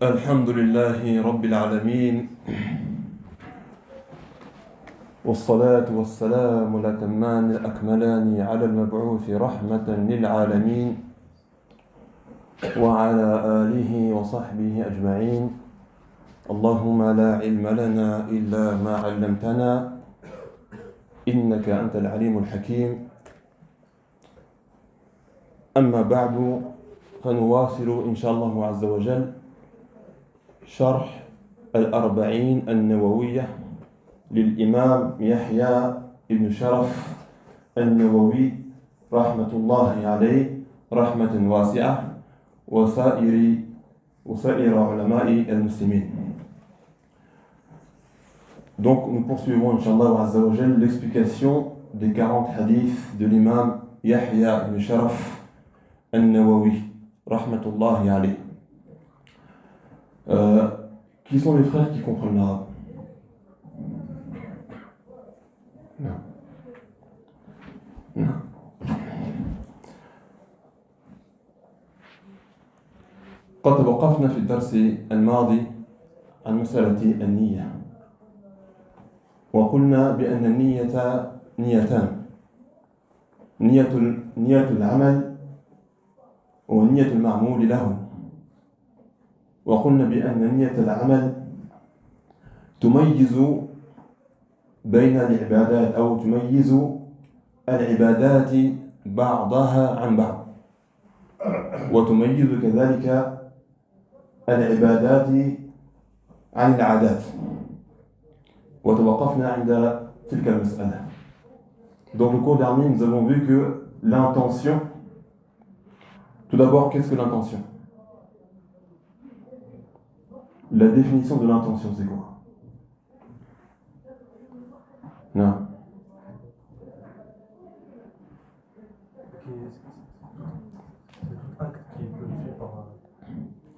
الحمد لله رب العالمين والصلاة والسلام الأتمان الأكملان على المبعوث رحمة للعالمين وعلى آله وصحبه أجمعين. اللهم لا علم لنا إلا ما علمتنا إنك أنت العليم الحكيم. أما بعد فنواصل إن شاء الله عز وجل شرح الأربعين النووية للإمام يحيى بن شرف النووي رحمة الله عليه رحمة واسعة وسائر علماء المسلمين. Donc nous poursuivons Inch'Allah Azza wa Jal l'explication des 40 hadiths de l'imam Yahya ibn Sharaf al-Nawawi rahmatullahi alayhi. Qui sont les frères qui comprennent l'arabe? Non. Non. قد وقفنا في الدرس الماضي عن مسألة النية، وقلنا بأن النية نيتان: نية العمل ونية المعمول له. وقلنا بأن نية العمل تميز بين العبادات أو تميز العبادات بعضها عن بعض، وتميز كذلك العبادات عن العادات. وتوقفنا عند تلك المسألة. Dans le cours dernier, nous avons vu que l'intention, tout d'abord, qu'est-ce que l'intention? La définition de l'intention, c'est quoi? Non.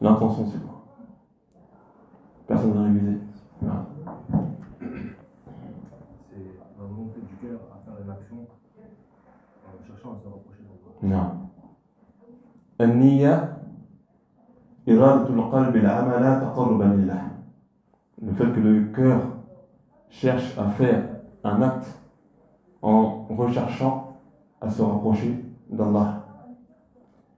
L'intention, c'est quoi? Personne n'a révisé. Non. C'est la volonté du cœur à faire une action en cherchant à se rapprocher de Non. Allah. النية إرادة القلب العمل تقربا لله. Le fait que le cœur cherche à faire un acte en recherchant à se rapprocher d'Allah.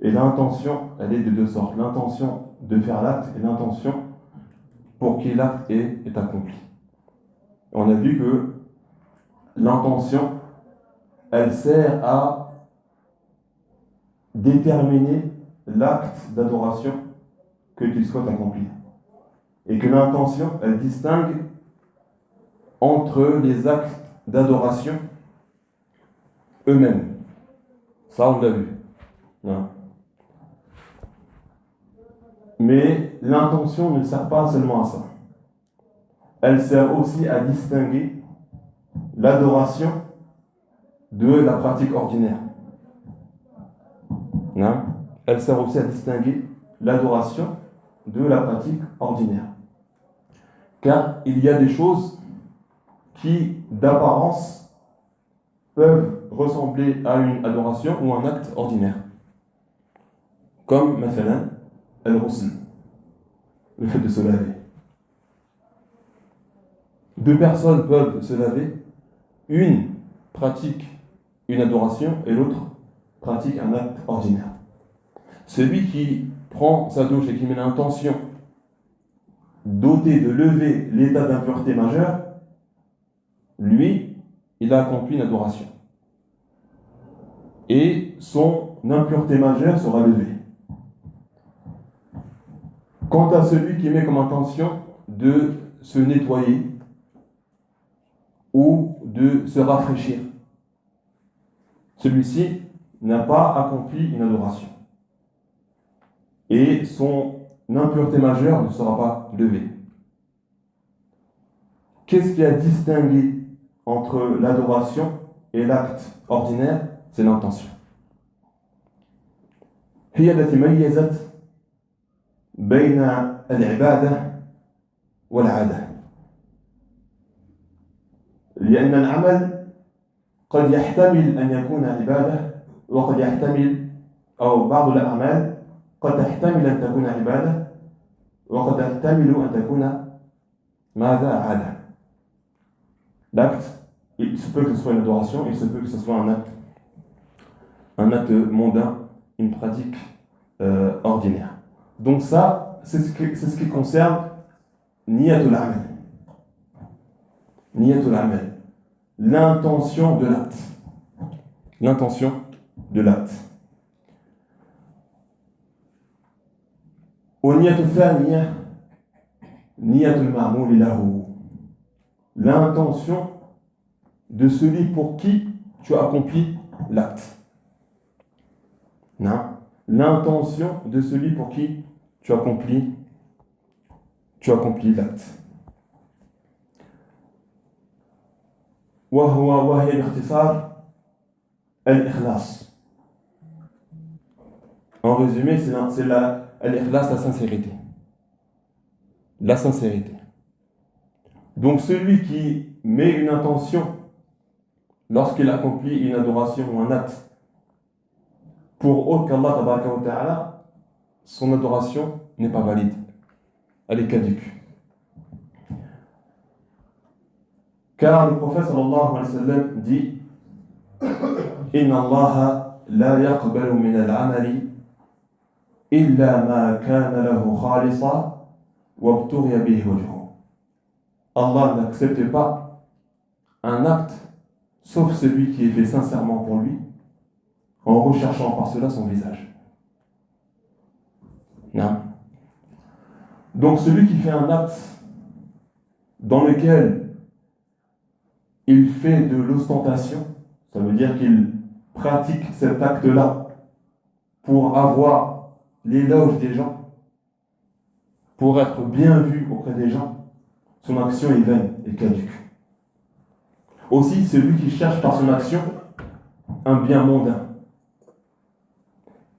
Et l'intention, elle est de deux sortes: l'intention de faire l'acte et l'intention pour qui l'acte est accompli. On a vu que l'intention, elle sert à déterminer l'acte d'adoration que tu souhaites accomplir. Et que l'intention, elle distingue entre les actes d'adoration eux-mêmes. Ça, on l'a vu. Non. Mais l'intention ne sert pas seulement à ça. Elle sert aussi à distinguer l'adoration de la pratique ordinaire. Non. Elle sert aussi à distinguer l'adoration de la pratique ordinaire. Car il y a des choses qui, d'apparence, peuvent ressembler à une adoration ou un acte ordinaire. Comme, مثلا, al-ghusl, le fait de se laver. Deux personnes peuvent se laver, une pratique une adoration et l'autre pratique un acte ordinaire. Celui qui prend sa douche et qui met l'intention d'ôter, de lever l'état d'impureté majeure, lui, il a accompli une adoration. Et son impureté majeure sera levée. Quant à celui qui met comme intention de se nettoyer ou de se rafraîchir, celui-ci n'a pas accompli une adoration. Et son impureté majeure ne sera pas levée. Qu'est-ce qui a distingué entre l'adoration et l'acte ordinaire? C'est l'intention. هي التي ميزت بين العبادة والعادة. لأن العمل قد يحتمل أن يكون عبادة وقد يحتمل أو بعض الأعمال قد تحتمل أن تكون عبادة وقد يحتمل أن تكون ماذا عادة. L'acte, il se peut que ce soit une adoration, il se peut que ce soit un acte mondain, une pratique ordinaire. Donc ça, c'est ce qui concerne niyatul amal. Niyatul amal. L'intention de l'acte. L'intention de l'acte. Niyatu thaniya, niyatul ma'mouli lahu. L'intention de celui pour qui tu accomplis l'acte. Non. L'intention de celui pour qui tu accomplis l'acte. وهي باختصار الإخلاص. En résumé, c'est l'ikhlas, la sincérité. La sincérité. Donc celui qui met une intention lorsqu'il accomplit une adoration ou un acte pour autre qu'Allah tabaraka wa ta'ala, son adoration n'est pas valide. Elle est caduque. Car le prophète sallallahu alayhi wa sallam dit Inna Allah la yaqbalu min al-amali illa ma kana lahu khalisa wa btughiya bihi wajhuhu. Allah n'accepte pas un acte sauf celui qui est fait sincèrement pour lui en recherchant par cela son visage. Non. Donc celui qui fait un acte dans lequel il fait de l'ostentation, ça veut dire qu'il pratique cet acte-là pour avoir l'éloge des gens, pour être bien vu auprès des gens, son action est vaine et caduque. Aussi, celui qui cherche par son action un bien mondain.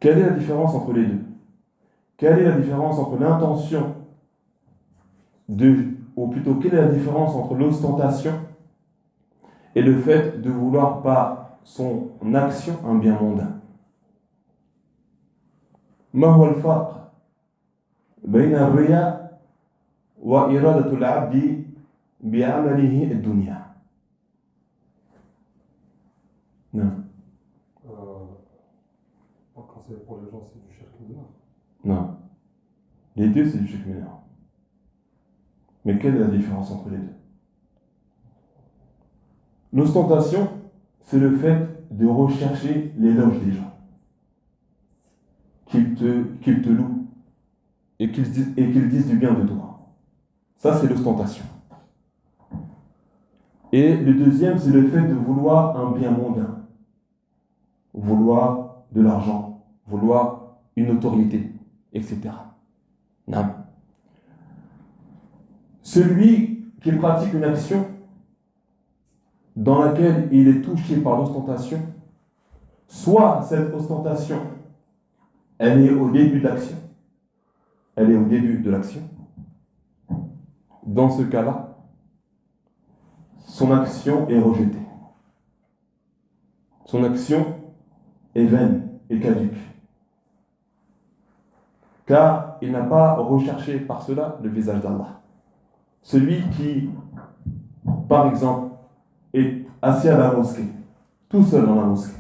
Quelle est la différence entre les deux? Quelle est la différence entre l'intention ou plutôt quelle est la différence entre l'ostentation et le fait de vouloir par son action un bien mondain? ما هو الفرق بين الرياء وإرادة العبد بعمله الدنيا؟ Non. Quand c'est pour les gens, c'est du shirk mineur. Non. Les deux, c'est du shirk mineur. Mais quelle est la différence entre les deux? L'ostentation, c'est le fait de rechercher l'éloge des gens. Qu'ils te louent et qu'ils disent du bien de toi. Ça, c'est l'ostentation. Et le deuxième, c'est le fait de vouloir un bien mondain. Vouloir de l'argent, vouloir une autorité, etc. Non. Celui qui pratique une action dans laquelle il est touché par l'ostentation, soit cette ostentation, elle est au début de l'action. Elle est au début de l'action. Dans ce cas-là, son action est rejetée. Son action est vaine et caduque. Car il n'a pas recherché par cela le visage d'Allah. Celui qui, par exemple, est assis à la mosquée, tout seul dans la mosquée,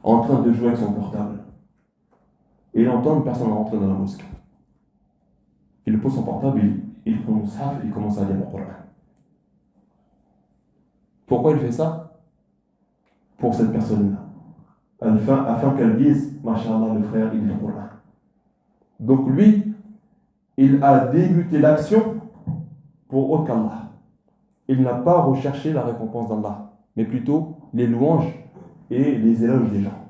en train de jouer avec son portable, et il entend une personne rentrer dans la mosquée. Il pose son portable, il prend le mushaf et il commence à lire le Coran. Pourquoi il fait ça? Pour cette personne-là. Afin qu'elle dise, Masha'Allah, le frère, il lit le Coran. Donc lui, il a débuté l'action pour autre qu'Allah. Il n'a pas recherché la récompense d'Allah, mais plutôt les louanges et les éloges des gens.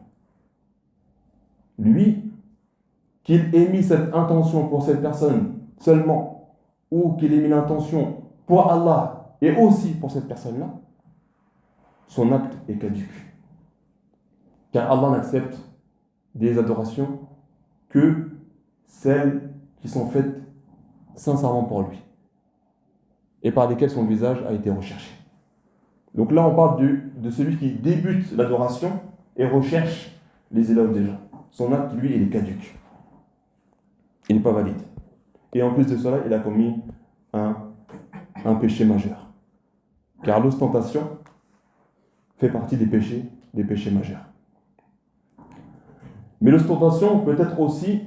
Lui, qu'il ait mis cette intention pour cette personne seulement, ou qu'il ait mis l'intention pour Allah et aussi pour cette personne-là, son acte est caduque. Car Allah n'accepte des adorations que celles qui sont faites sincèrement pour lui et par lesquelles son visage a été recherché. Donc là, on parle de celui qui débute l'adoration et recherche les éloges des gens. Son acte, lui, il est caduque. Il n'est pas valide. Et en plus de cela, il a commis un péché majeur. Car l'ostentation fait partie des péchés majeurs. Mais l'ostentation peut être aussi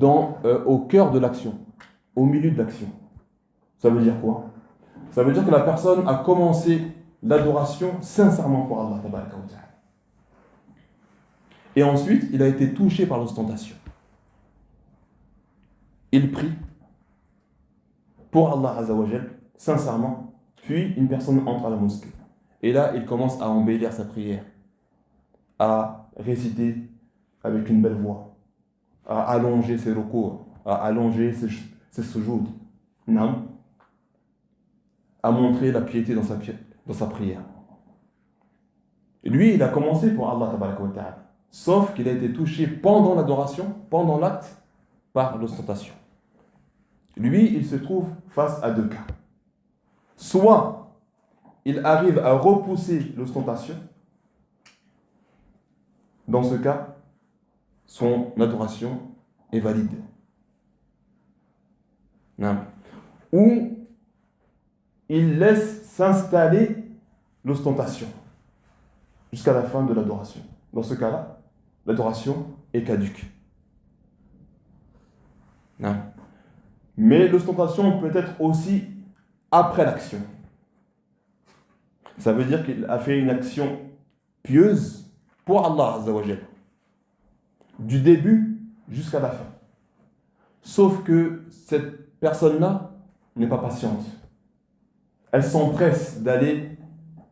au cœur de l'action, au milieu de l'action. Ça veut dire quoi? Ça veut dire que la personne a commencé l'adoration sincèrement pour Allah. Et ensuite, il a été touché par l'ostentation. Il prie pour Allah Azzawajal, sincèrement, puis une personne entre à la mosquée. Et là, il commence à embellir sa prière, à réciter avec une belle voix, à allonger ses recours, à allonger ses sujouds, à montrer la piété dans sa prière. Et lui, il a commencé pour Allah Tabaraka wa Ta'ala, sauf qu'il a été touché pendant l'adoration, pendant l'acte, par l'ostentation. Lui, il se trouve face à deux cas. Soit il arrive à repousser l'ostentation, dans ce cas, son adoration est valide. Ou il laisse s'installer l'ostentation jusqu'à la fin de l'adoration. Dans ce cas-là, l'adoration est caduque. Mais l'ostentation peut être aussi après l'action. Ça veut dire qu'il a fait une action pieuse pour Allah Azzawajal, du début jusqu'à la fin. Sauf que cette personne-là n'est pas patiente. Elle s'empresse d'aller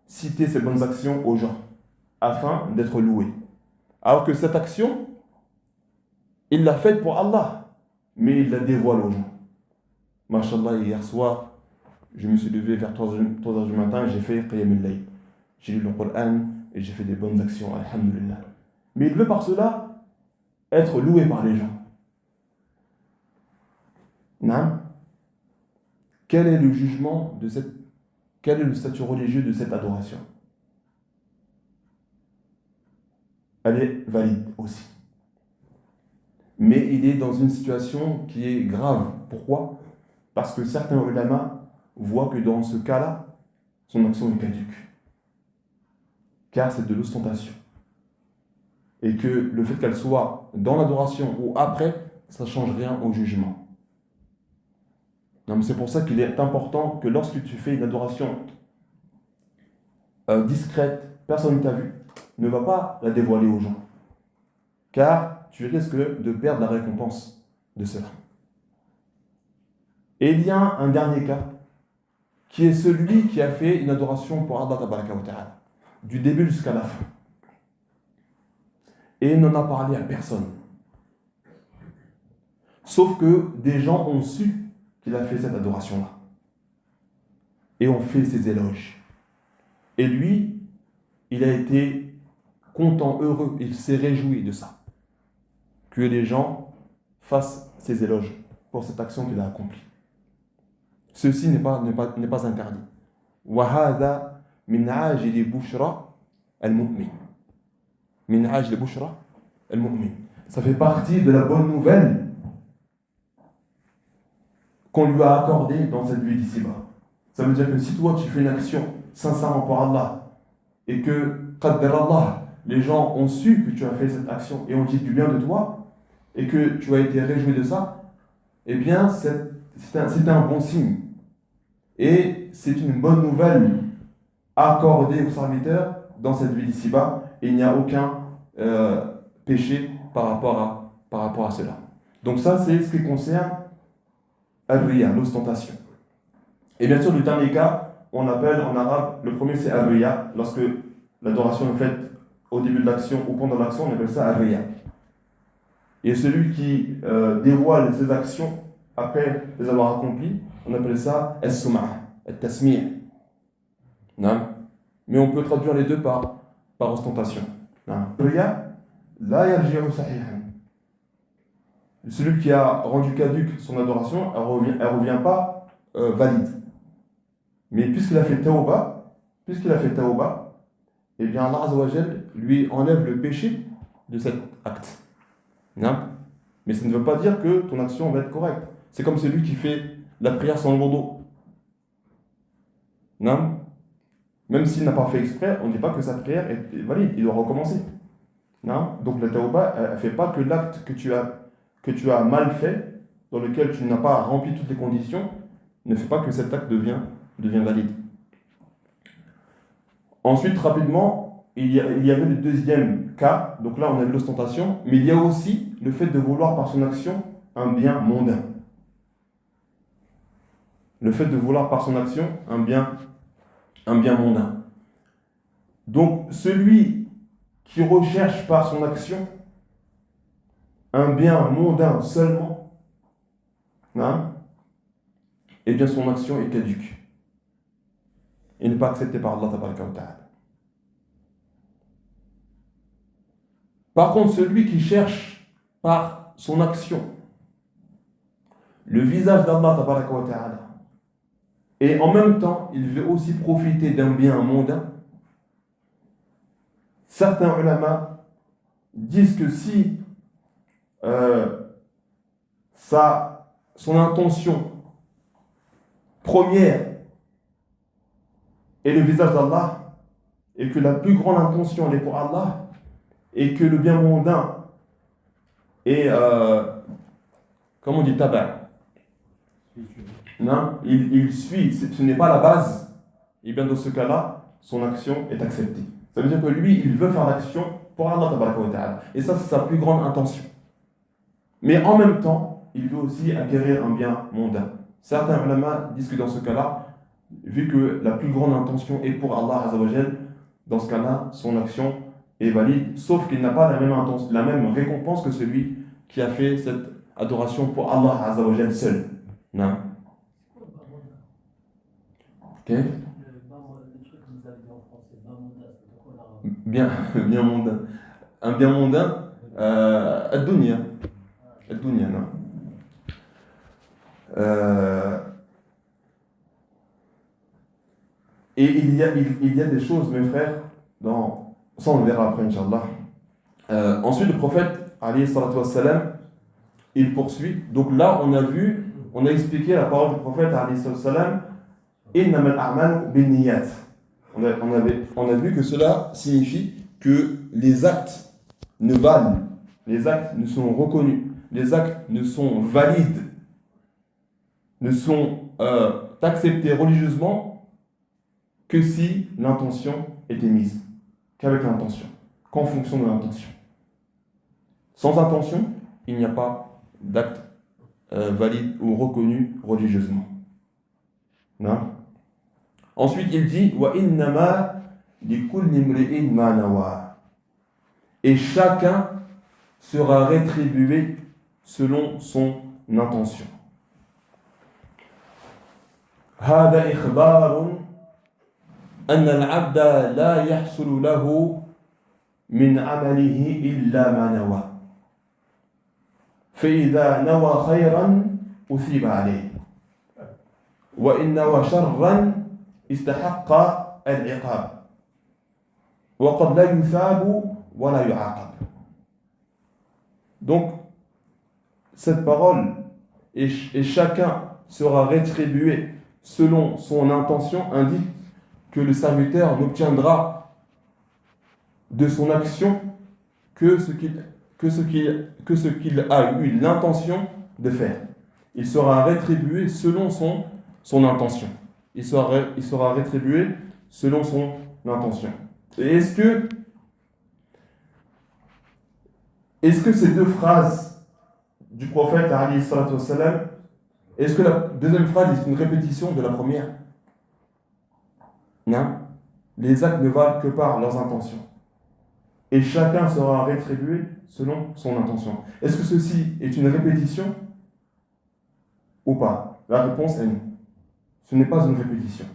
citer ses bonnes actions aux gens afin d'être louée. Alors que cette action, il l'a faite pour Allah, mais il la dévoile aux gens. Masha'Allah, hier soir, je me suis levé vers 3h du matin et j'ai fait Qiyam al-Layl. J'ai lu le Coran et j'ai fait des bonnes actions, alhamdulillah. Mais il veut par cela être loué par les gens. Non? Quel est le jugement de quel est le statut religieux de cette adoration? Elle est valide aussi. Mais il est dans une situation qui est grave. Pourquoi? Parce que certains ulama voient que dans ce cas-là, son action est caduque. Car c'est de l'ostentation. Et que le fait qu'elle soit dans l'adoration ou après, ça ne change rien au jugement. C'est pour ça qu'il est important que lorsque tu fais une adoration discrète, personne ne t'a vu, ne va pas la dévoiler aux gens. Car tu risques de perdre la récompense de cela. Et il y a un dernier cas, qui est celui qui a fait une adoration pour Allah Tabaraka wa Ta'ala, du début jusqu'à la fin. Et il n'en a parlé à personne. Sauf que des gens ont su qu'il a fait cette adoration-là. Et ont fait ses éloges. Et lui, il a été content, heureux, il s'est réjoui de ça. Que les gens fassent ses éloges pour cette action qu'il a accomplie. Ceci n'est pas interdit. وَهَذَا مِنْ عَاجِلِ بُشْرَى الْمُؤْمِنِ. مِنْ عَاجِلِ بُشْرَى الْمُؤْمِنِ. Ça fait partie de la bonne nouvelle qu'on lui a accordée dans cette vie d'ici-bas. Ça veut dire que si toi tu fais une action sincèrement pour Allah et que, qaddar Allah, les gens ont su que tu as fait cette action et ont dit du bien de toi et que tu as été réjoui de ça, eh bien c'est un bon signe. Et c'est une bonne nouvelle accordée aux serviteurs dans cette vie d'ici-bas. Et il n'y a aucun péché par rapport à cela. Donc ça, c'est ce qui concerne al-riya, l'ostentation. Et bien sûr, le dernier cas, on appelle en arabe, le premier c'est al-riya. Lorsque l'adoration est faite au début de l'action ou pendant l'action, on appelle ça al-riya. Et celui qui dévoile ses actions après les avoir accomplies, on appelle ça as-sum'a, at-tasmi'. Mais on peut traduire les deux par ostentation. Riya, la yarji'u sahihan. Celui qui a rendu caduque son adoration, elle revient pas valide. Mais puisqu'il a fait tawba, eh bien Allah Azza wa Jal lui enlève le péché de cet acte. Mais ça ne veut pas dire que ton action va être correcte. C'est comme celui qui fait la prière sans le wudu. Non? Même s'il n'a pas fait exprès, on ne dit pas que sa prière est valide, il doit recommencer. Non? Donc la tawba, elle ne fait pas que l'acte que tu as mal fait, dans lequel tu n'as pas rempli toutes les conditions, ne fait pas que cet acte devient valide. Ensuite, rapidement, il y avait le deuxième cas, donc là on a l'ostentation, mais il y a aussi le fait de vouloir par son action un bien mondain. Le fait de vouloir par son action un bien mondain. Donc celui qui recherche par son action un bien mondain seulement, hein, eh bien son action est caduque. Et n'est pas acceptée par Allah tabaraka wa ta'ala. Par contre, celui qui cherche par son action le visage d'Allah tabaraka wa ta'ala, et en même temps, il veut aussi profiter d'un bien mondain, certains ulama disent que si son intention première est le visage d'Allah, et que la plus grande intention elle est pour Allah, et que le bien mondain est, comment on dit, tabac, non, il suit, ce n'est pas la base, et bien dans ce cas-là, son action est acceptée. Ça veut dire que lui, il veut faire l'action pour Allah tabaraka wa ta'ala. Et ça, c'est sa plus grande intention. Mais en même temps, il veut aussi acquérir un bien mondain. Certains ulama disent que dans ce cas-là, vu que la plus grande intention est pour Allah azza wa jal, dans ce cas-là, son action est valide, sauf qu'il n'a pas la même récompense que celui qui a fait cette adoration pour Allah azza wa jal seul. Non. Ok. Bien mondain. Un bien mondain, ad-dunya. Ad-dunya, non. Et il y a des choses, mes frères, ça on le verra après, Inch'Allah. Ensuite, le prophète, alayhi salatu wassalam, il poursuit. Donc là, on a expliqué la parole du prophète, alayhi salatu wassalam, innamal a'malu binniyat. On a vu que cela signifie que les actes ne valent, les actes ne sont reconnus, les actes ne sont valides, ne sont acceptés religieusement que si l'intention est émise, qu'avec l'intention, qu'en fonction de l'intention. Sans intention, il n'y a pas d'acte valide ou reconnu religieusement. Non? Ensuite, il dit wa innama likulli imri'in ma nawa. Et chacun sera rétribué selon son intention. هذا إخبار أن العبد لا يحصل له من عمله إلا ما نوى. فإذا نوى خيرا أثيب عليه وإن نوى شرا استحق العقاب وقد لا يثاب ولا يعاقب. Donc cette parole et chacun sera rétribué selon son intention indique que le serviteur n'obtiendra de son action que ce qu'il a eu l'intention de faire. Il sera rétribué selon son intention. Il sera rétribué selon son intention. Et est-ce que ces deux phrases du prophète, alayhi salatu wassalam, est-ce que la deuxième phrase est une répétition de la première? Non. Les actes ne valent que par leurs intentions. Et chacun sera rétribué selon son intention. Est-ce que ceci est une répétition ou pas? La réponse est non. Ce n'est pas une répétition.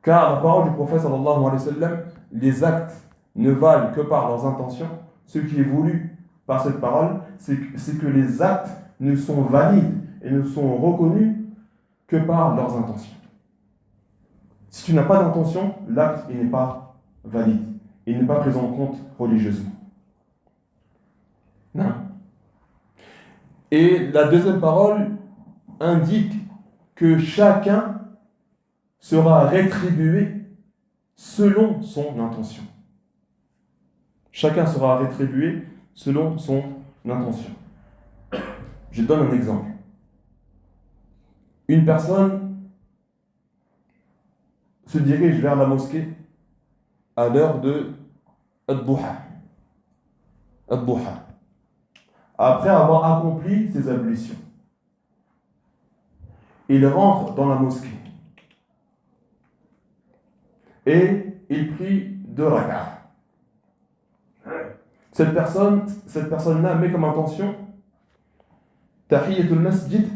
Car la parole du prophète sallallahu alayhi wa sallam, les actes ne valent que par leurs intentions. Ce qui est voulu par cette parole, c'est que les actes ne sont valides et ne sont reconnus que par leurs intentions. Si tu n'as pas d'intention, l'acte n'est pas valide. Il n'est pas pris en compte religieusement. Non. Et la deuxième parole indique que chacun sera rétribué selon son intention. Chacun sera rétribué selon son intention. Je donne un exemple. Une personne se dirige vers la mosquée à l'heure de Ad-Duha. Ad-Duha. Après avoir accompli ses ablutions. Il rentre dans la mosquée. Et il prie 2 rak'ah. Cette personne-là met comme intention Tahiyatul Masjid,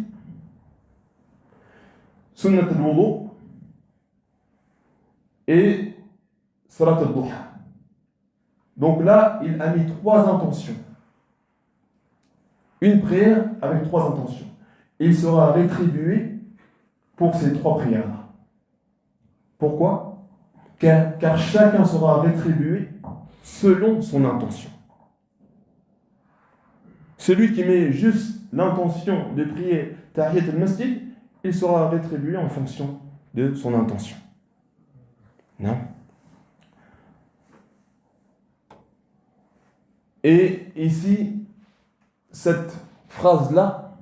Sunnat al-Wudu et Salat al-Duha. Donc là, il a mis 3 intentions. Une prière avec 3 intentions. Il sera rétribué pour ces 3 prières-là. Pourquoi ? Car chacun sera rétribué selon son intention. Celui qui met juste l'intention de prier Tahiyat al-Masjid, il sera rétribué en fonction de son intention. Non ? Et ici, cette phrase-là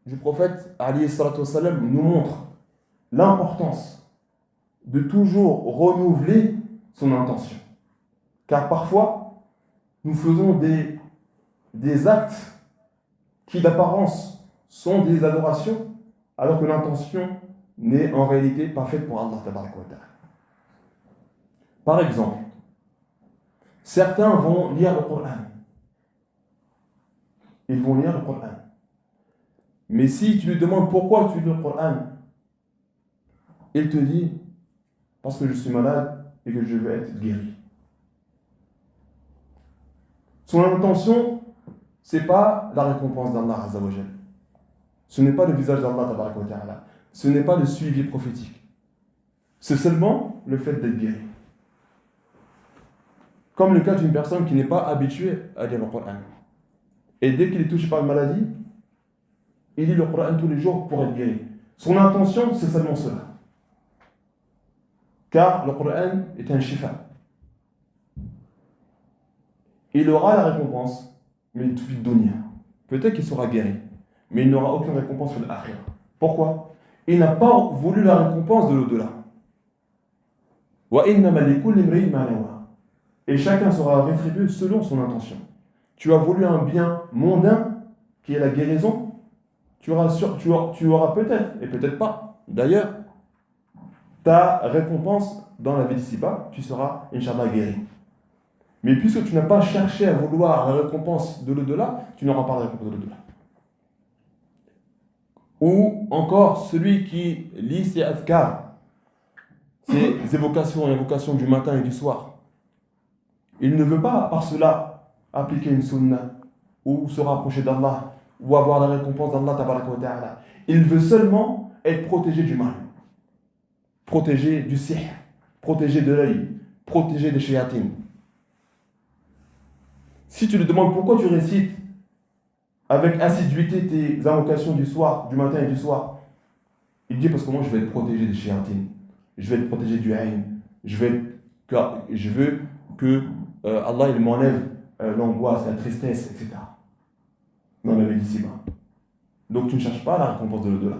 du prophète alayhi salatu wassalam nous montre l'importance de toujours renouveler son intention. Car parfois, nous faisons des actes qui d'apparence sont des adorations, alors que l'intention n'est en réalité pas faite pour Allah tabaraka wa ta'ala. Par exemple, certains vont lire le Coran. Ils vont lire le Coran. Mais si tu lui demandes pourquoi tu lis le Coran, il te dit parce que je suis malade et que je veux être guéri. Son intention, ce n'est pas la récompense d'Allah Azza wa Jal. Ce n'est pas le visage d'Allah Tabaraka wa Ta'ala. Ce n'est pas le suivi prophétique. C'est seulement le fait d'être guéri. Comme le cas d'une personne qui n'est pas habituée à lire le Coran. Et dès qu'il est touché par une maladie, il lit le Coran tous les jours pour être guéri. Son intention, c'est seulement cela. Car le Coran est un shifa. Il aura la récompense, mais tout de dunya. Peut-être qu'il sera guéri, mais il n'aura aucune récompense sur l'akhirah. Pourquoi ? Il n'a pas voulu la récompense de l'au-delà. Wa innama likulli imri'in ma nawa. Et chacun sera rétribué selon son intention. Tu as voulu un bien mondain, qui est la guérison, tu auras peut-être, et peut-être pas, d'ailleurs, ta récompense dans la vie d'ici-bas, tu seras, Inch'Allah, guéri. Mais puisque tu n'as pas cherché à vouloir la récompense de l'au-delà, tu n'auras pas la récompense de l'au-delà. Ou encore, celui qui lit ses adhkar, ses évocations et invocations du matin et du soir, il ne veut pas, par cela, appliquer une sunnah, ou se rapprocher d'Allah, ou avoir la récompense d'Allah tabaraka wa ta'ala. Il veut seulement être protégé du mal, protégé du sihr, protégé de l'œil, protégé des shayatines. Si tu lui demandes pourquoi tu récites avec assiduité tes invocations du soir, du matin et du soir, il dit parce que moi je vais être protégé des shayatines, je vais être protégé du haïn, je veux que Allah il m'enlève l'angoisse, la tristesse, etc. dans la vie d'ici-bas. Donc tu ne cherches pas la récompense de l'au-delà.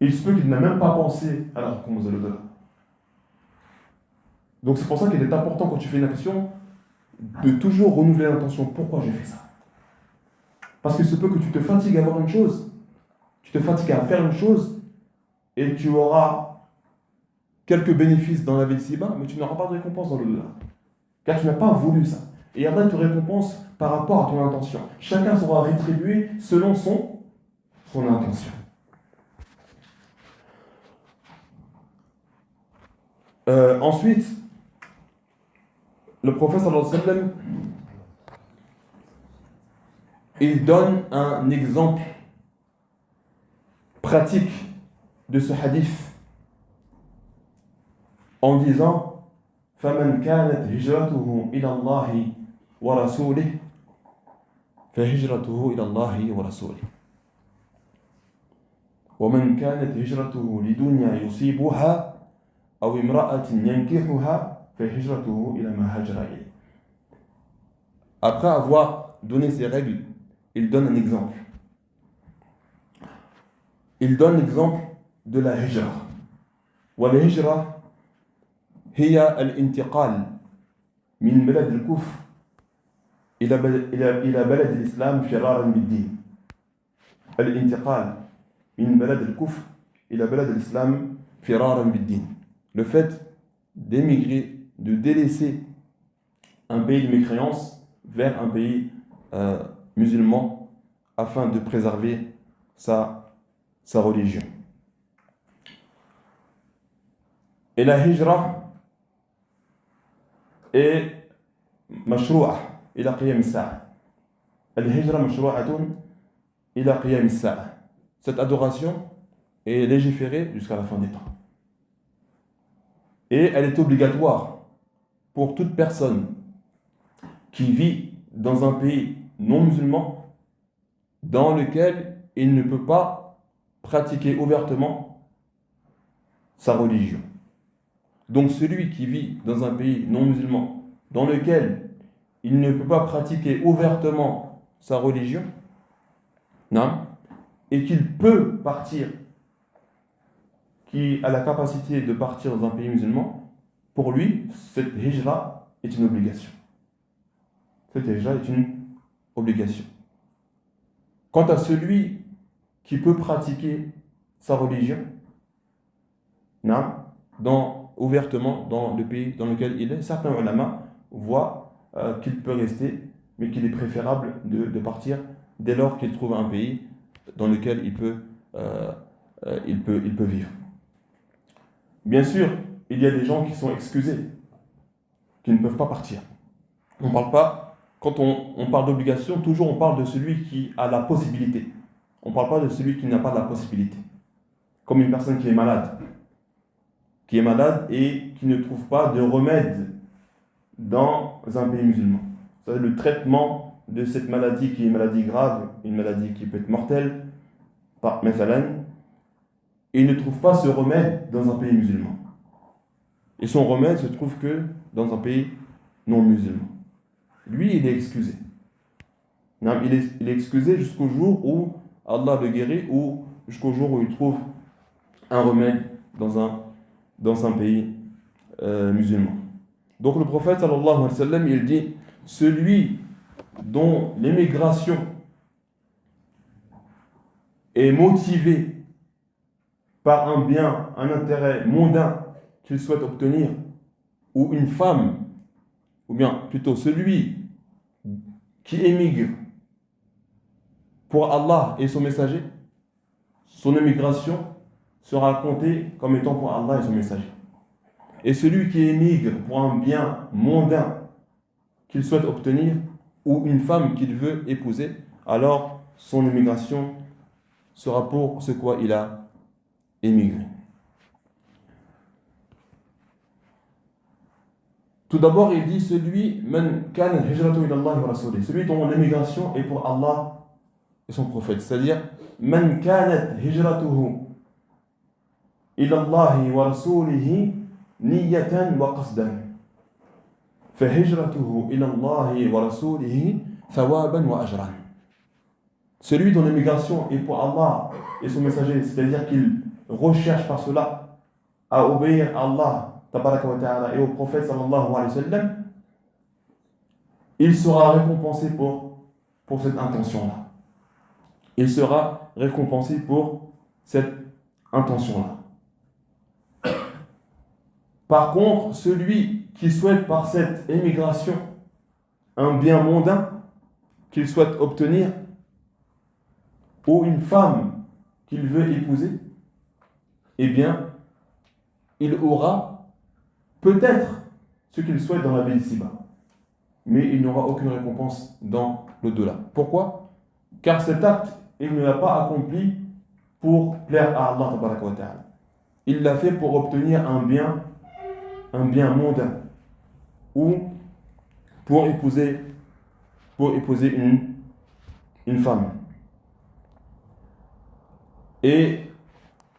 Il se peut qu'il n'a même pas pensé à la récompense de l'au-delà. Donc c'est pour ça qu'il est important quand tu fais une action de toujours renouveler l'intention. Pourquoi j'ai fait ça ? Parce qu'il se peut que tu te fatigues à voir une chose, tu te fatigues à faire une chose, et tu auras quelques bénéfices dans la vie d'ici-bas, mais tu n'auras pas de récompense dans l'au-delà. Car tu n'as pas voulu ça. Et Allah te récompense par rapport à ton intention. Chacun sera rétribué selon son intention. Ensuite, le prophète sallallahu alayhi wa sallam, il donne un exemple pratique de ce hadith en disant فَمَنْ كَانَتْ هِجْرَتُهُ إِلَى اللَّهِ وَرَسُولِهِ فهجرته إلى الله ورسوله ومن كانت هجرته لدنيا يصيبها أو امرأة ينكحها فهجرته إلى ما هاجر إليه. Après avoir donné ces règles, il donne un exemple. Il donne l'exemple de la hijra. والهجرة هي الانتقال من بلد الكفر إلى بلد الإسلام فرارا بالدين. الانتقال من بلد الكفر إلى بلد الإسلام فرارا بالدين. Le fait d'émigrer, de délaisser un pays de mécréance vers un pays musulman afin de préserver sa religion. Et la hijra est مشروعة إلى قيام الساعة. الهجرة مشروعة إلى قيام الساعة. Cette adoration est légiférée jusqu'à la fin des temps. Et elle est obligatoire pour toute personne qui vit dans un pays non musulman dans lequel il ne peut pas pratiquer ouvertement sa religion. Donc celui qui vit dans un pays non musulman dans lequel il ne peut pas pratiquer ouvertement sa religion, non, et qu'il peut partir, qui a la capacité de partir dans un pays musulman, pour lui, cette hijra est une obligation. Cette hijra est une obligation. Quant à celui qui peut pratiquer sa religion, ouvertement dans le pays dans lequel il est, certains ulama voient qu'il peut rester, mais qu'il est préférable de partir dès lors qu'il trouve un pays dans lequel il peut vivre. Bien sûr, il y a des gens qui sont excusés, qui ne peuvent pas partir. On parle pas, quand on parle d'obligation, toujours on parle de celui qui a la possibilité. On ne parle pas de celui qui n'a pas la possibilité. Comme une personne qui est malade et qui ne trouve pas de remède dans un pays musulman. C'est le traitement de cette maladie qui est une maladie grave, une maladie qui peut être mortelle, par Methalan, et il ne trouve pas ce remède dans un pays musulman. Et son remède se trouve que dans un pays non musulman. Lui, il est excusé. Il est excusé jusqu'au jour où Allah le guérit ou jusqu'au jour où il trouve un remède dans un pays musulman. Donc le prophète sallallahu alayhi wa sallam, il dit, celui dont l'émigration est motivée par un bien, un intérêt mondain qu'il souhaite obtenir, ou une femme, ou bien plutôt celui qui émigre pour Allah et son messager, son émigration sera comptée comme étant pour Allah et son messager. Et celui qui émigre pour un bien mondain qu'il souhaite obtenir, ou une femme qu'il veut épouser, alors son émigration sera pour ce quoi il a émigré. Tout d'abord, il dit celui dont l'émigration est pour Allah et son prophète, c'est-à-dire man kanat hijratuhu ila Allah wa rasulihi niyatan wa qasdan fa hijratuhu ila Allah wa rasulihi thawaban wa ajran. Celui dont l'émigration est pour Allah et son messager, c'est-à-dire qu'il recherche par cela à obéir à Allah tabaraka wa ta'ala et au prophète sallallahu alayhi wa sallam, il sera récompensé pour cette intention-là. Il sera récompensé pour cette intention-là. Par contre, celui qui souhaite par cette émigration un bien mondain qu'il souhaite obtenir, ou une femme qu'il veut épouser, eh bien, il aura peut-être ce qu'il souhaite dans la vie ici-bas, mais il n'aura aucune récompense dans l'au-delà. Pourquoi? Car cet acte, il ne l'a pas accompli pour plaire à Allah tabaraka wa ta'ala. Il l'a fait pour obtenir un bien mondain, ou pour épouser une une femme. Et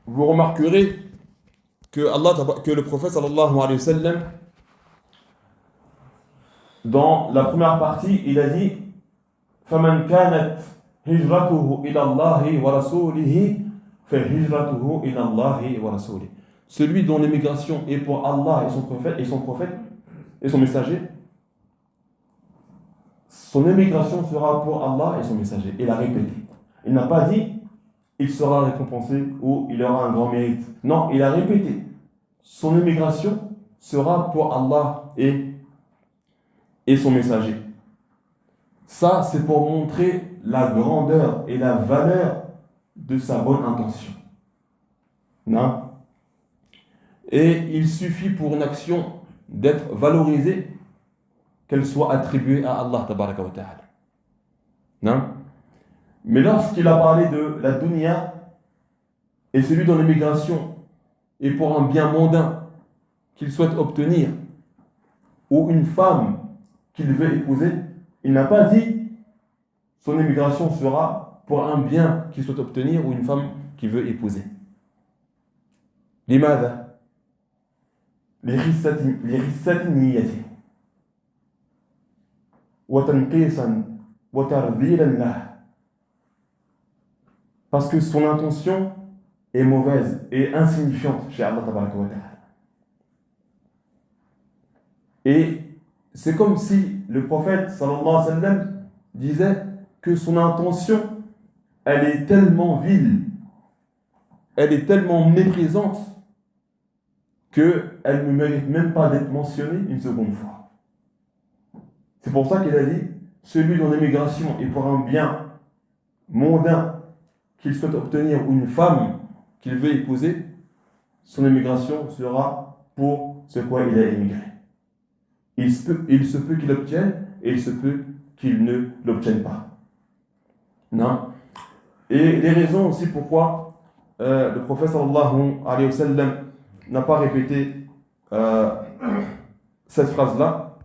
vous remarquerez que le prophète sallallahu alayhi wa sallam, dans la première partie, il a dit فَمَنْ كَانَتْ هِجْرَتُهُ إِلَى اللَّهِ وَرَسُولِهِ فَهِجْرَتُهُ إِلَى اللَّهِ وَرَسُولِهِ. Celui dont l'émigration est pour Allah et son prophète et son messager, son émigration sera pour Allah et son messager. Il a répété. Il n'a pas dit il sera récompensé ou il aura un grand mérite. Non, il a répété. Son émigration sera pour Allah et son messager. Ça, c'est pour montrer la grandeur et la valeur de sa bonne intention. Non? Et il suffit pour une action d'être valorisée, qu'elle soit attribuée à Allah tabaraka wa ta'ala. Non? Mais lorsqu'il a parlé de la dunya et celui dont l'émigration est pour un bien mondain qu'il souhaite obtenir, ou une femme qu'il veut épouser, il n'a pas dit son émigration sera pour un bien qu'il souhaite obtenir ou une femme qu'il veut épouser. لماذا؟ لخسة نيته وتنقيصا وترذيلا له. Parce que son intention est mauvaise et insignifiante chez Allah tabaraka wa ta'ala. Et c'est comme si le prophète sallallahu alayhi wa sallam disait que son intention, elle est tellement vile, elle est tellement méprisante qu'elle ne mérite même pas d'être mentionnée une seconde fois. C'est pour ça qu'il a dit, celui dont l'émigration est pour un bien mondain qu'il souhaite obtenir ou une femme qu'il veut épouser, son émigration sera pour ce quoi il a émigré. Il se peut qu'il l'obtienne et il se peut qu'il ne l'obtienne pas. Non. Et les raisons aussi pourquoi le prophète sallallahu alayhi wa sallam n'a pas répété cette phrase-là,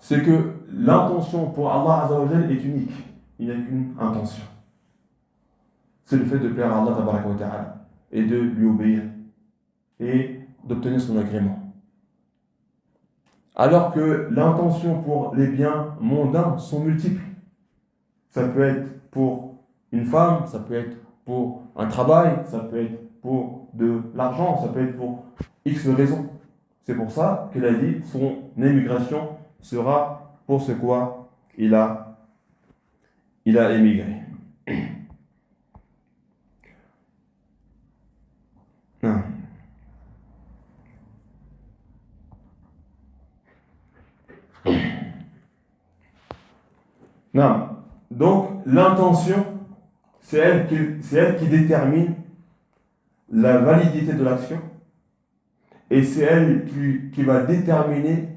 c'est que l'intention pour Allah azza wa jalla est unique. Il n'y a qu'une intention. C'est le fait de plaire à Allah tabaraka wa ta'ala et de lui obéir et d'obtenir son agrément. Alors que l'intention pour les biens mondains sont multiples. Ça peut être pour une femme, ça peut être pour un travail, ça peut être pour de l'argent, ça peut être pour X raisons. C'est pour ça qu'il a dit son émigration sera pour ce quoi il a émigré. Non. Non. Donc l'intention, c'est elle qui détermine la validité de l'action et c'est elle qui va déterminer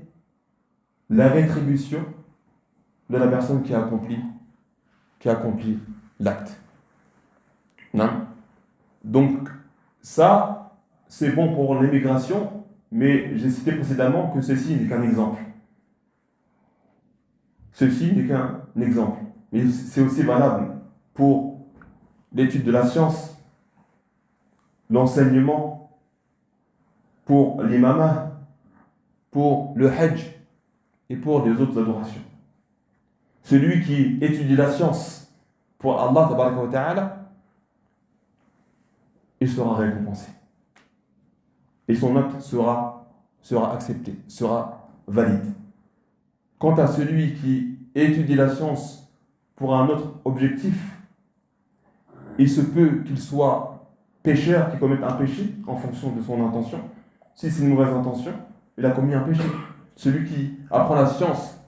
la rétribution de la personne qui a accompli l'acte. Non. Donc ça, c'est bon pour l'émigration, mais j'ai cité précédemment que ceci n'est qu'un exemple. Ceci n'est qu'un exemple. Mais c'est aussi valable pour l'étude de la science, l'enseignement, pour l'imama, pour le hajj et pour les autres adorations. Celui qui étudie la science pour Allah tabaraka wa ta'ala, il sera récompensé. Et son acte sera accepté, sera valide. Quant à celui qui étudie la science pour un autre objectif, il se peut qu'il soit pécheur, qu'il commette un péché en fonction de son intention. Si c'est une mauvaise intention, il a commis un péché. Celui qui apprend la science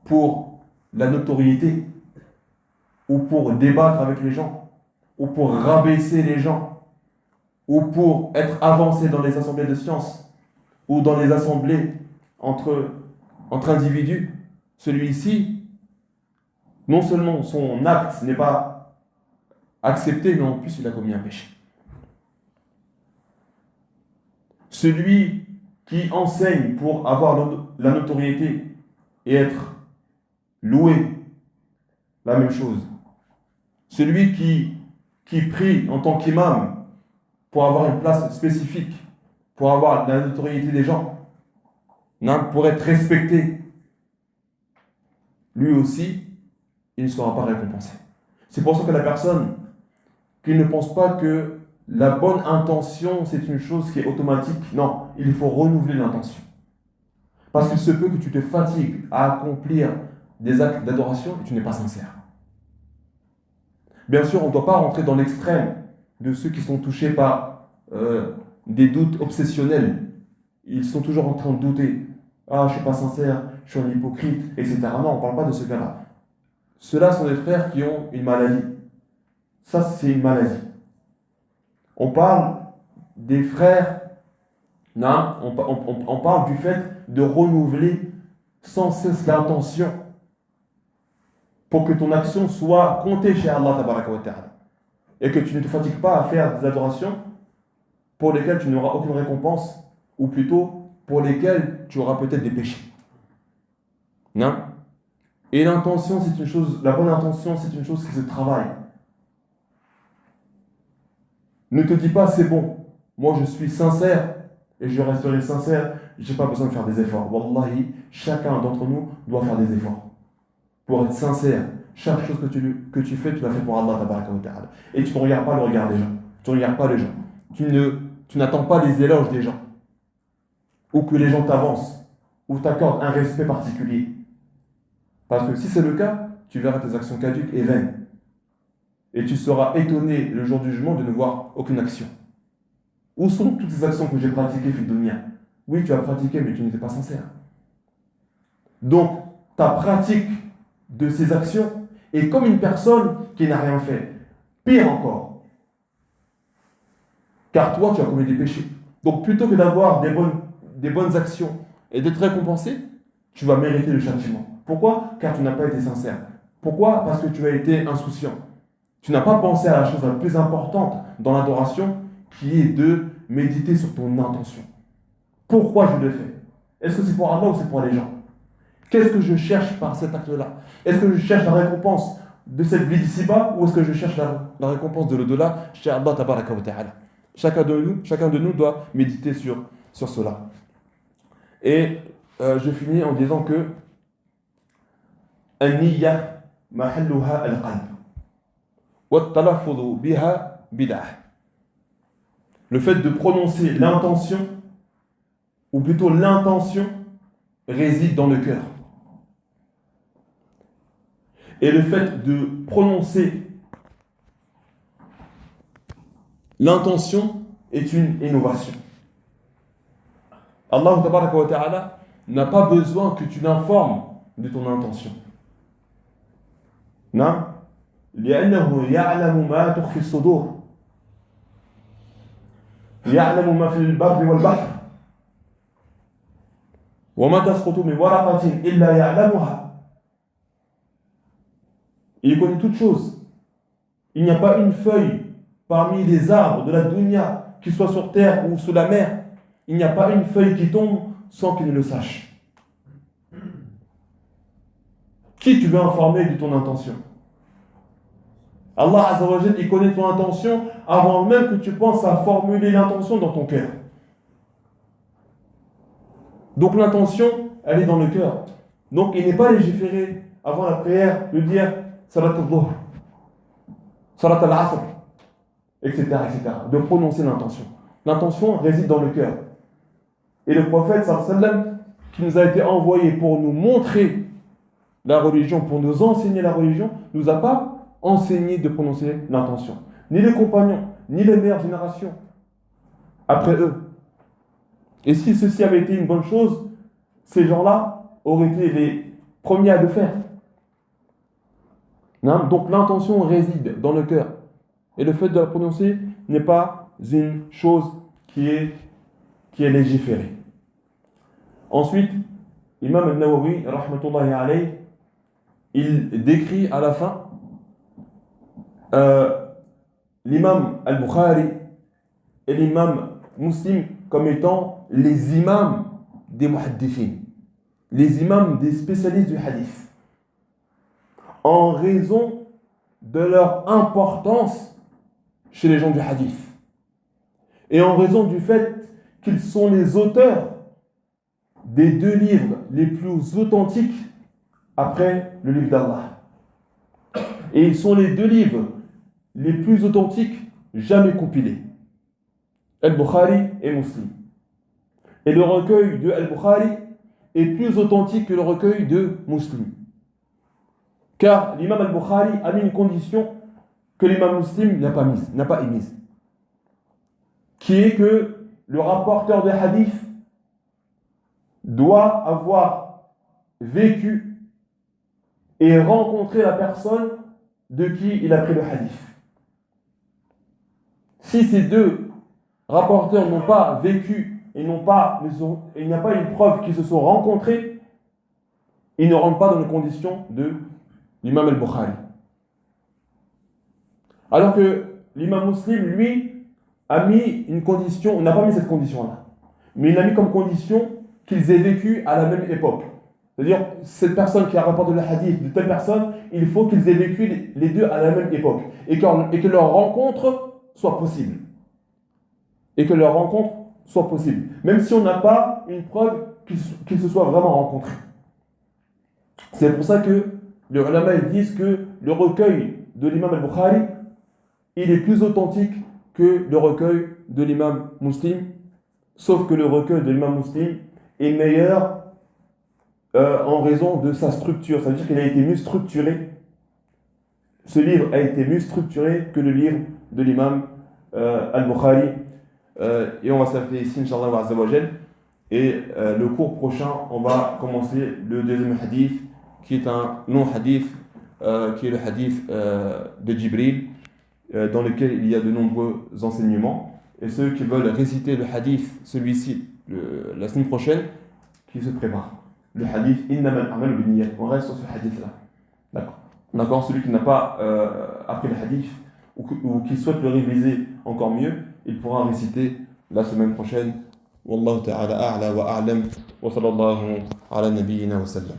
pour la notoriété, ou pour débattre avec les gens, ou pour rabaisser les gens, ou pour être avancé dans les assemblées de sciences, ou dans les assemblées entre individus, celui-ci, non seulement son acte n'est pas accepté, mais en plus il a commis un péché. Celui qui enseigne pour avoir la notoriété et être loué, la même chose. celui qui prie en tant qu'imam pour avoir une place spécifique, pour avoir la notoriété des gens, pour être respecté, lui aussi, il ne sera pas récompensé. C'est pour ça que la personne qui ne pense pas que la bonne intention, c'est une chose qui est automatique, non, il faut renouveler l'intention. Parce qu'il se peut que tu te fatigues à accomplir des actes d'adoration et tu n'es pas sincère. Bien sûr, on ne doit pas rentrer dans l'extrême de ceux qui sont touchés par des doutes obsessionnels. Ils sont toujours en train de douter. Ah, je ne suis pas sincère, je suis un hypocrite, etc. Non, on ne parle pas de ce cas-là. Ceux-là sont des frères qui ont une maladie. Ça, c'est une maladie. On parle des frères, non, on parle du fait de renouveler sans cesse l'intention pour que ton action soit comptée chez Allah tabaraka wa ta'ala et que tu ne te fatigues pas à faire des adorations pour lesquelles tu n'auras aucune récompense ou plutôt pour lesquelles tu auras peut-être des péchés. Non? Et l'intention, c'est une chose, la bonne intention, c'est une chose qui se travaille. Ne te dis pas, c'est bon, moi je suis sincère et je resterai sincère, je n'ai pas besoin de faire des efforts. Wallahi, chacun d'entre nous doit faire des efforts pour être sincère. Chaque chose que tu fais, tu l'as fait pour Allah tabaraka wa ta'ala. Et tu ne regardes pas le regard des gens. Tu ne regardes pas les gens. Tu n'attends pas les éloges des gens. Ou que les gens t'avancent. Ou t'accordent un respect particulier. Parce que si c'est le cas, tu verras tes actions caduques et vaines. Et tu seras étonné le jour du jugement de ne voir aucune action. Où sont toutes ces actions que j'ai pratiquées, fils de mien? Oui, tu as pratiqué, mais tu n'étais pas sincère. Donc, ta pratique de ces actions est comme une personne qui n'a rien fait. Pire encore. Car toi, tu as commis des péchés. Donc, plutôt que d'avoir des bonnes actions et d'être récompensé, tu vas mériter le châtiment. Pourquoi? Car tu n'as pas été sincère. Pourquoi? Parce que tu as été insouciant. Tu n'as pas pensé à la chose la plus importante dans l'adoration, qui est de méditer sur ton intention. Pourquoi je le fais? Est-ce que c'est pour Allah ou c'est pour les gens? Qu'est-ce que je cherche par cet acte-là? Est-ce que je cherche la récompense de cette vie d'ici-bas ou est-ce que je cherche la récompense de l'au-delà chez Allah tabaraka wa ta'ala? Chacun de nous doit méditer sur cela. Et je finis en disant que An-niyya mahalluha al-qalb. Wat-talaffudhu biha bid'ah. Le fait de prononcer l'intention, ou plutôt l'intention, réside dans le cœur. Et le fait de prononcer l'intention est une innovation. Allah tabaraka wa ta'ala n'a pas besoin que tu l'informes de ton intention. Non? لأنه يعلم ما تخفي الصدور يعلم ما في البر والبحر وما تسقط من ورقة إلا يعلمها. Il connaît toutes choses. Il n'y a pas une feuille parmi les arbres de la dunya, qui soit sur terre ou sous la mer. Il n'y a pas une feuille qui tombe sans qu'il ne le sache. Qui tu veux informer de ton intention? Allah Azza wa Jalla, il connaît ton intention avant même que tu penses à formuler l'intention dans ton cœur. Donc l'intention, elle est dans le cœur. Donc il n'est pas légiféré avant la prière de dire Salat al-Dhuhr, Salat al-Asr, etc., etc. De prononcer l'intention. L'intention réside dans le cœur. Et le prophète sallallahu alayhi wa sallam, qui nous a été envoyé pour nous montrer la religion, pour nous enseigner la religion, nous a pas enseigné de prononcer l'intention. Ni les compagnons, ni les meilleures générations après eux. Et si ceci avait été une bonne chose, ces gens-là auraient été les premiers à le faire. Non? Donc l'intention réside dans le cœur. Et le fait de la prononcer n'est pas une chose qui est légiférée. Ensuite, Imam al-Nawawi, rahmatullahi alayhi, il décrit à la fin l'imam al-Bukhari et l'imam Muslim comme étant les imams des muhaddithin, les imams des spécialistes du hadith, en raison de leur importance chez les gens du hadith. Et en raison du fait qu'ils sont les auteurs des 2 livres les plus authentiques après le livre d'Allah. Et ils sont les 2 livres les plus authentiques jamais compilés. Al-Bukhari et Muslim. Et le recueil de Al-Bukhari est plus authentique que le recueil de Muslim. Car l'imam Al-Bukhari a mis une condition que l'imam Muslim n'a pas émise. Qui est que le rapporteur de hadith doit avoir vécu et rencontré la personne de qui il a pris le hadith. Si ces 2 rapporteurs n'ont pas vécu et il n'y a pas une preuve qu'ils se sont rencontrés, ils ne rentrent pas dans les conditions de l'imam al-Bukhari. Alors que l'imam Muslim, lui, a mis une condition, n'a pas mis cette condition-là, mais il a mis comme condition qu'ils aient vécu à la même époque. C'est-à-dire, cette personne qui a rapporté le hadith de telle personne, il faut qu'ils aient vécu les 2 à la même époque et que leur rencontre soit possible. Même si on n'a pas une preuve qu'ils se soient vraiment rencontrés. C'est pour ça que les ulama disent que le recueil de l'imam al-Bukhari, il est plus authentique que le recueil de l'imam Muslim, sauf que le recueil de l'imam Muslim est meilleur en raison de sa structure. Ça veut dire qu'il a été mieux structuré. Ce livre a été mieux structuré que le livre de l'imam al-Bukhari. Et on va s'arrêter ici, Inch'Allah Azza wa Jal. Et le cours prochain, on va commencer le 2e hadith, qui est un non-hadith, qui est le hadith de Jibril, dans lequel il y a de nombreux enseignements. Et ceux qui veulent réciter le hadith, celui-ci, la semaine prochaine, qui se préparent. Le hadith Innamal a'malu binniyat. On reste sur ce hadith-là. D'accord. Celui qui n'a pas appris le hadith ou qui souhaite le réviser encore mieux, il pourra réciter la semaine prochaine. Wallahu ta'ala a'la wa a'lam wa sallallahu ala nabiyyina wa sallam.